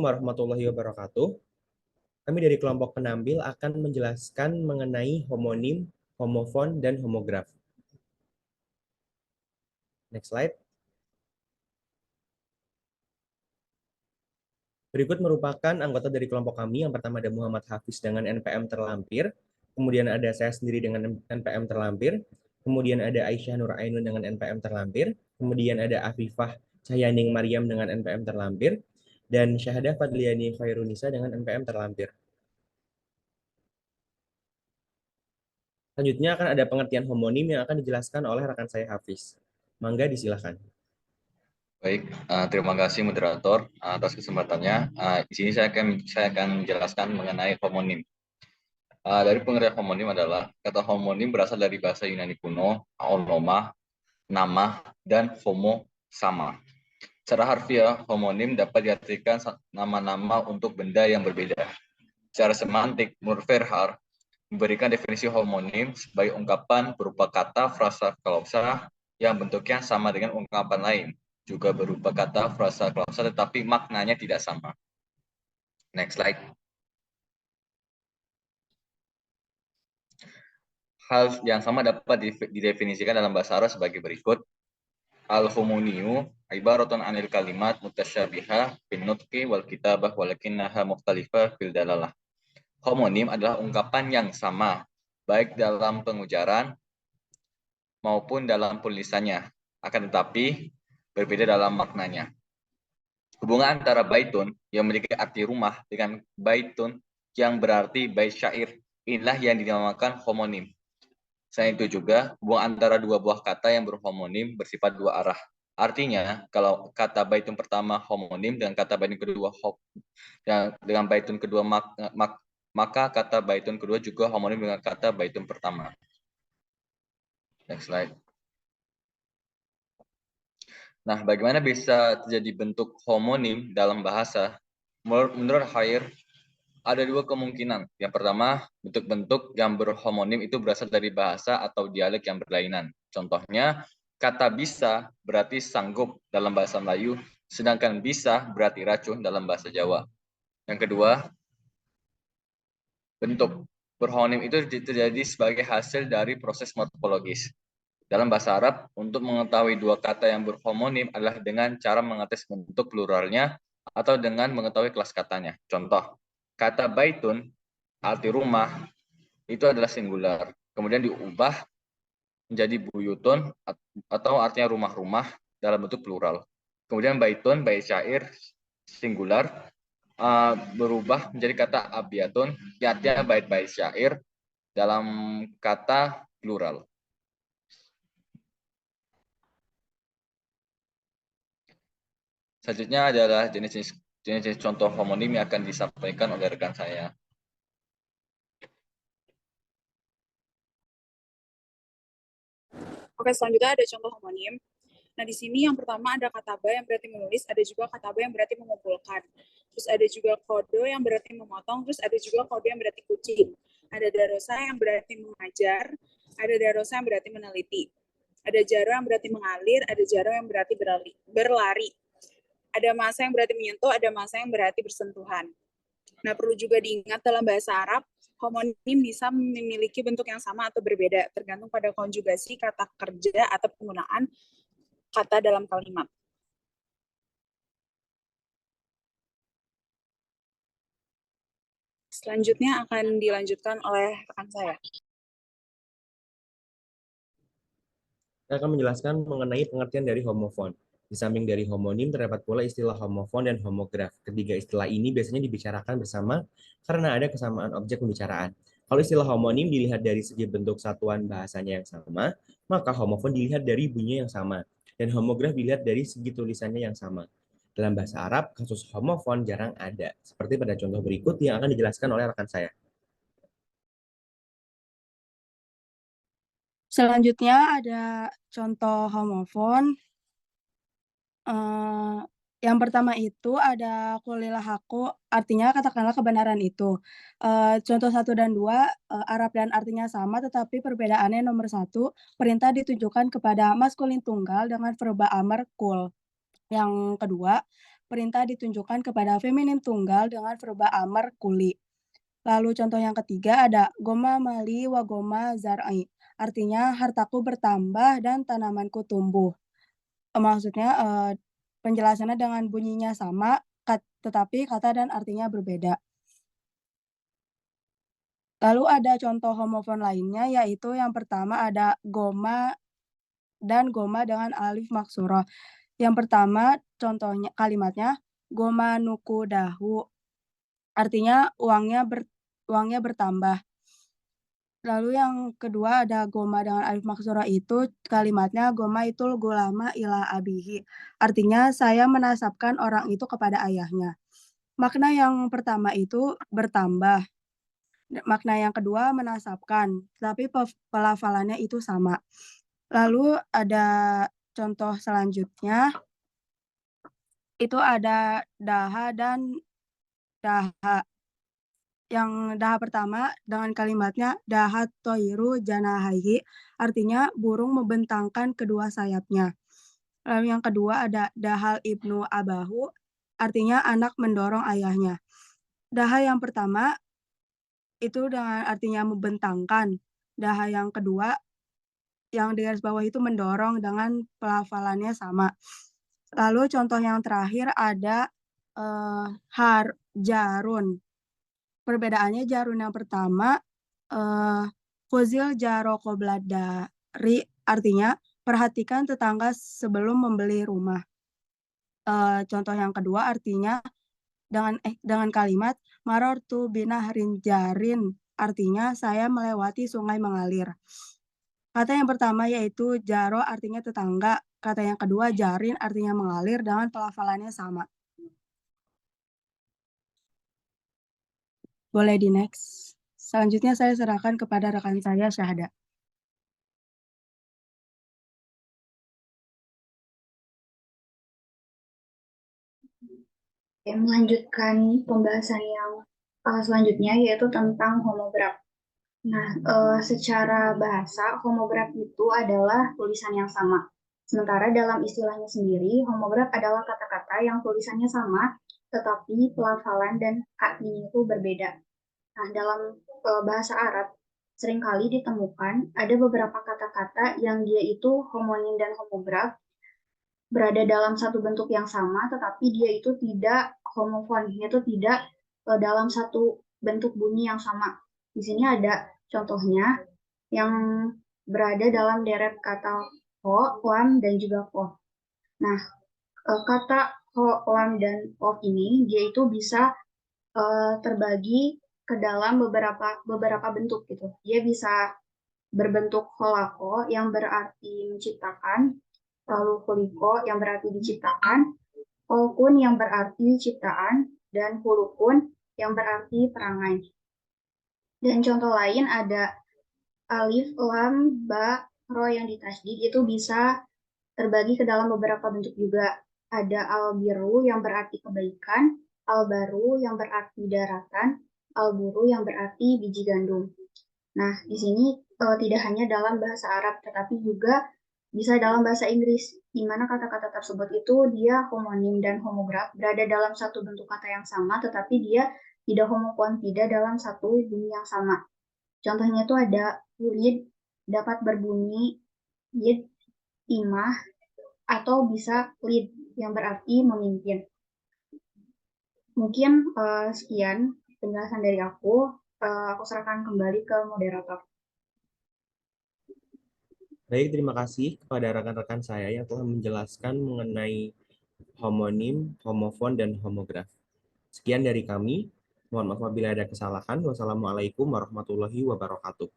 warahmatullahi wabarakatuh. Kami dari kelompok penambil akan menjelaskan mengenai homonim, homofon, dan homograf. Next slide. Berikut merupakan anggota dari kelompok kami. Yang pertama ada Muhammad Hafiz dengan NPM terlampir. Kemudian ada saya sendiri dengan NPM terlampir. Kemudian ada Aisyah Nur Ainun dengan NPM terlampir. Kemudian ada Afifah Cahyaning Maryam dengan NPM terlampir. Dan Syahadah Fadliani Khairunisa dengan NPM terlampir. Selanjutnya akan ada pengertian homonim yang akan dijelaskan oleh rekan saya Hafiz. Mangga disilahkan. Baik, terima kasih moderator atas kesempatannya. Di sini saya akan menjelaskan mengenai homonim. Dari pengertian homonim adalah kata homonim berasal dari bahasa Yunani kuno, onoma, nama, dan homo, sama. Secara harfiah, homonim dapat diartikan nama-nama untuk benda yang berbeda. Secara semantik, menurut Verhaar, memberikan definisi homonim sebagai ungkapan berupa kata, frasa, klausa yang bentuknya sama dengan ungkapan lain. Juga berupa kata, frasa, klausa, tetapi maknanya tidak sama. Next slide. Hal yang sama dapat didefinisikan dalam bahasa Arab sebagai berikut. Al-homoniu ibaratun anil kalimat mutasyabiha bin nutqi wal kitabah walakinnaha mukhtalifah fil dalalah. Homonim adalah ungkapan yang sama, baik dalam pengucapan maupun dalam tulisannya, akan tetapi berbeda dalam maknanya. Hubungan antara baitun yang memiliki arti rumah dengan baitun yang berarti bait syair, inilah yang dinamakan homonim. Selain itu juga, hubungan antara dua buah kata yang berhomonim bersifat dua arah. Artinya, kalau kata baitun pertama homonim dengan kata baitun kedua dengan baitun kedua maka kata baitun kedua juga homonim dengan kata baitun pertama. Next slide. Nah, bagaimana bisa terjadi bentuk homonim dalam bahasa? Menurut Khair, ada dua kemungkinan. Yang pertama, bentuk-bentuk yang berhomonim itu berasal dari bahasa atau dialek yang berlainan. Contohnya, kata bisa berarti sanggup dalam bahasa Melayu, sedangkan bisa berarti racun dalam bahasa Jawa. Yang kedua, bentuk berhomonim itu terjadi sebagai hasil dari proses morfologis. Dalam bahasa Arab, untuk mengetahui dua kata yang berhomonim adalah dengan cara mengetes bentuk pluralnya atau dengan mengetahui kelas katanya. Contoh, kata baitun, arti rumah, itu adalah singular. Kemudian diubah menjadi buyutun atau artinya rumah-rumah dalam bentuk plural. Kemudian baitun, bait syair, singular, berubah menjadi kata abiyatun, artinya bait-bait syair dalam kata plural. Selanjutnya adalah jenis-jenis contoh homonim yang akan disampaikan oleh rekan saya. Oke, selanjutnya ada contoh homonim. Nah, di sini yang pertama ada kataba yang berarti menulis, ada juga kataba yang berarti mengumpulkan. Terus ada juga kodo yang berarti memotong, terus ada juga kode yang berarti kucing. Ada darosa yang berarti mengajar, ada darosa yang berarti meneliti. Ada jaro yang berarti mengalir, ada jaro yang berarti berlari. Ada masa yang berarti menyentuh, ada masa yang berarti bersentuhan. Nah, perlu juga diingat dalam bahasa Arab, homonim bisa memiliki bentuk yang sama atau berbeda, tergantung pada konjugasi kata kerja atau penggunaan kata dalam kalimat. Selanjutnya akan dilanjutkan oleh rekan saya. Saya akan menjelaskan mengenai pengertian dari homofon. Di samping dari homonim, terdapat pula istilah homofon dan homograf. Ketiga istilah ini biasanya dibicarakan bersama karena ada kesamaan objek pembicaraan. Kalau istilah homonim dilihat dari segi bentuk satuan bahasanya yang sama, maka homofon dilihat dari bunyinya yang sama, dan homograf dilihat dari segi tulisannya yang sama. Dalam bahasa Arab, kasus homofon jarang ada, seperti pada contoh berikut yang akan dijelaskan oleh rekan saya. Selanjutnya ada contoh homofon. Yang pertama itu ada kulilah aku, artinya katakanlah kebenaran itu. Contoh 1 dan 2, Arab dan artinya sama, tetapi perbedaannya nomor 1, perintah ditujukan kepada maskulin tunggal dengan verba amar kul. Yang kedua, perintah ditunjukkan kepada feminim tunggal dengan verba amar kuli. Lalu contoh yang ketiga ada goma mali wa goma zar'i. Artinya hartaku bertambah dan tanamanku tumbuh. Maksudnya penjelasannya dengan bunyinya sama, tetapi kata dan artinya berbeda. Lalu ada contoh homofon lainnya, yaitu yang pertama ada goma dan goma dengan alif maksurah. Yang pertama contohnya kalimatnya goma nuku dahu. Artinya uangnya bertambah. Lalu yang kedua ada goma dengan alif maksurah itu kalimatnya goma itul gulama ila abihi. Artinya saya menasabkan orang itu kepada ayahnya. Makna yang pertama itu bertambah. Makna yang kedua menasabkan, tapi pelafalannya itu sama. Lalu ada contoh selanjutnya, itu ada daha dan daha. Yang daha pertama dengan kalimatnya daha toiru janahaihi, artinya burung membentangkan kedua sayapnya. Lalu yang kedua ada dahal ibnu abahu, artinya anak mendorong ayahnya. Daha yang pertama itu dengan artinya membentangkan. Daha yang kedua yang di garis bawah itu mendorong dengan pelafalannya sama. Lalu contoh yang terakhir ada jarun. Perbedaannya jarun yang pertama fuzil jaro qobladari, artinya perhatikan tetangga sebelum membeli rumah. Contoh yang kedua artinya dengan kalimat marortu binahrin jarin, artinya saya melewati sungai mengalir. Kata yang pertama yaitu jaro artinya tetangga, kata yang kedua jarin artinya mengalir dengan pelafalannya sama. Boleh di next. Selanjutnya saya serahkan kepada rekan saya Syahda. Melanjutkan pembahasan yang selanjutnya yaitu tentang homograf. Nah, secara bahasa, homograf itu adalah tulisan yang sama. Sementara dalam istilahnya sendiri, homograf adalah kata-kata yang tulisannya sama, tetapi pelafalan dan artinya itu berbeda. Nah, dalam bahasa Arab, seringkali ditemukan ada beberapa kata-kata yang dia itu homonim dan homograf, berada dalam satu bentuk yang sama, tetapi dia itu tidak homofon, yaitu tidak dalam satu bentuk bunyi yang sama. Di sini ada contohnya yang berada dalam deret kata ho, lam, dan juga kof. Nah, kata ho, lam, dan kof ini dia itu bisa terbagi ke dalam beberapa bentuk gitu. Dia bisa berbentuk holako yang berarti menciptakan, lalu huliko yang berarti diciptakan, holkun yang berarti ciptaan, dan hulukun yang berarti perangai. Dan contoh lain ada alif, lam, ba, ro yang ditasydid itu bisa terbagi ke dalam beberapa bentuk juga. Ada al-biru yang berarti kebaikan, al-baru yang berarti daratan, al-buru yang berarti biji gandum. Nah, di sini tidak hanya dalam bahasa Arab, tetapi juga bisa dalam bahasa Inggris, di mana kata-kata tersebut itu dia homonim dan homograf, berada dalam satu bentuk kata yang sama, tetapi dia tidak homofon, tidak dalam satu bunyi yang sama. Contohnya itu ada yid, dapat berbunyi yid, imah, atau bisa lead, yang berarti memimpin. Mungkin sekian penjelasan dari aku serahkan kembali ke moderator. Baik, terima kasih kepada rekan-rekan saya yang telah menjelaskan mengenai homonim, homofon, dan homograf. Sekian dari kami. Mohon maaf apabila ada kesalahan. Wassalamualaikum warahmatullahi wabarakatuh.